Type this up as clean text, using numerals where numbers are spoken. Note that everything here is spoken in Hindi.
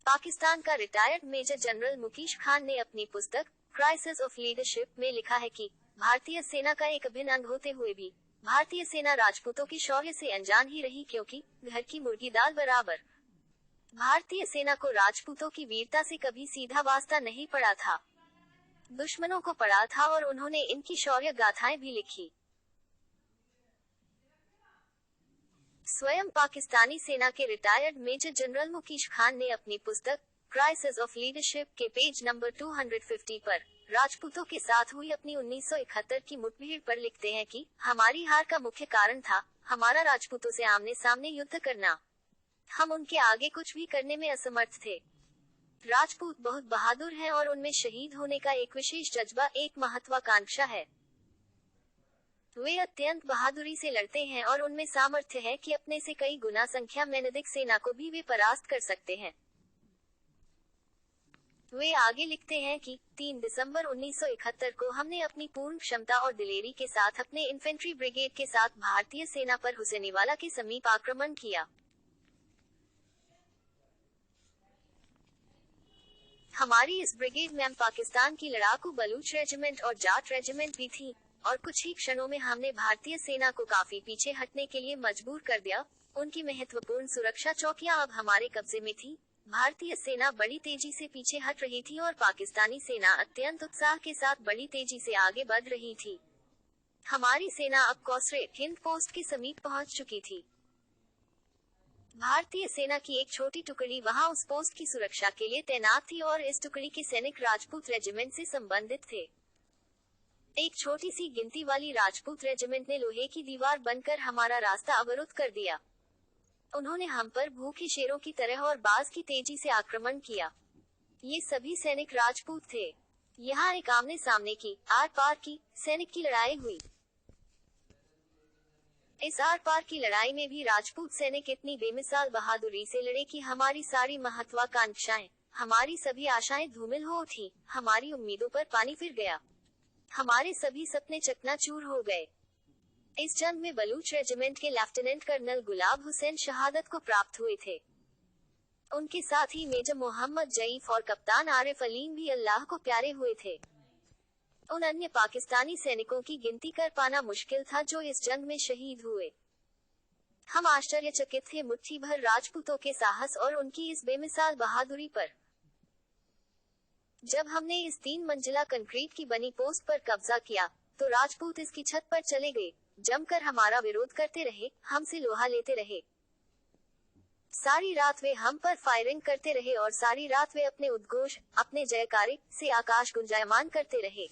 पाकिस्तान का retired major general Mukesh Khan ने अपनी पुस्तक क्राइसिस ऑफ लीडरशिप में लिखा है कि भारतीय सेना का एक अभिन्न अंग होते हुए भी भारतीय सेना राजपूतों के शौर्य से अनजान ही रही, क्योंकि घर की मुर्गी दाल बराबर। भारतीय सेना को राजपूतों की वीरता से कभी सीधा वास्ता नहीं पड़ा था, दुश्मनों को पड़ा था, और उन्होंने इनकी शौर्य गाथाएं भी लिखी। स्वयं पाकिस्तानी सेना के retired major general Mukesh Khan ने अपनी पुस्तक क्राइसिस ऑफ लीडरशिप के पेज नंबर 250 पर राजपूतों के साथ हुई अपनी 1971 की मुठभेड़ पर लिखते हैं कि हमारी हार का मुख्य कारण था हमारा राजपूतों से आमने सामने युद्ध करना। हम उनके आगे कुछ भी करने में असमर्थ थे। राजपूत बहुत बहादुर हैं और उनमें शहीद होने का एक विशेष जज्बा, एक महत्वाकांक्षा है। वे अत्यंत बहादुरी से लड़ते हैं और उनमें सामर्थ्य है कि अपने से कई गुना संख्या में अधिक सेना को भी वे परास्त कर सकते हैं। वे आगे लिखते हैं कि 3 दिसंबर 1971 को हमने अपनी पूर्ण क्षमता और दिलेरी के साथ अपने इन्फेंट्री ब्रिगेड के साथ भारतीय सेना पर हुसैनीवाला के समीप आक्रमण किया। हमारी इस ब्रिगेड में पाकिस्तान की लड़ाकू बलूच रेजिमेंट और जाट रेजिमेंट भी थी, और कुछ ही क्षणों में हमने भारतीय सेना को काफी पीछे हटने के लिए मजबूर कर दिया। उनकी महत्वपूर्ण सुरक्षा चौकियां अब हमारे कब्जे में थी। भारतीय सेना बड़ी तेजी से पीछे हट रही थी और पाकिस्तानी सेना अत्यंत उत्साह के साथ बड़ी तेजी से आगे बढ़ रही थी। हमारी सेना अब कॉसरे हिंद पोस्ट के समीप पहुंच चुकी थी। भारतीय सेना की एक छोटी टुकड़ी वहां उस पोस्ट की सुरक्षा के लिए तैनात थी और इस टुकड़ी के सैनिक राजपूत रेजिमेंट से संबंधित थे। एक छोटी सी गिनती वाली राजपूत रेजिमेंट ने लोहे की दीवार बनकर हमारा रास्ता अवरुद्ध कर दिया। उन्होंने हम पर भूखे शेरों की तरह और बाज की तेजी से आक्रमण किया। ये सभी सैनिक राजपूत थे। यहाँ एक आमने सामने की, आर पार की सैनिक की लड़ाई हुई। इस आर पार की लड़ाई में भी राजपूत सैनिक इतनी बेमिसाल बहादुरी से लड़े कि हमारी सारी महत्वाकांक्षाएं, हमारी सभी आशाएं धूमिल हो उठी। हमारी उम्मीदों पर पानी फिर गया। हमारे सभी सपने चकनाचूर हो गए। इस जंग में बलूच रेजिमेंट के लेफ्टिनेंट कर्नल गुलाब हुसैन शहादत को प्राप्त हुए थे। उनके साथ ही मेजर मोहम्मद जईफ और कप्तान आरिफ अलीम भी अल्लाह को प्यारे हुए थे। उन अन्य पाकिस्तानी सैनिकों की गिनती कर पाना मुश्किल था जो इस जंग में शहीद हुए। हम आश्चर्यचकित थे मुट्ठी भर राजपूतों के साहस और उनकी इस बेमिसाल बहादुरी पर। जब हमने इस 3 मंजिला कंक्रीट की बनी पोस्ट पर कब्जा किया, तो राजपूत इसकी छत पर चले गए, जमकर हमारा विरोध करते रहे, हमसे लोहा लेते रहे। सारी रात वे हम पर फायरिंग करते रहे और सारी रात वे अपने उद्घोष, अपने जयकारे से आकाश गुंजायमान करते रहे।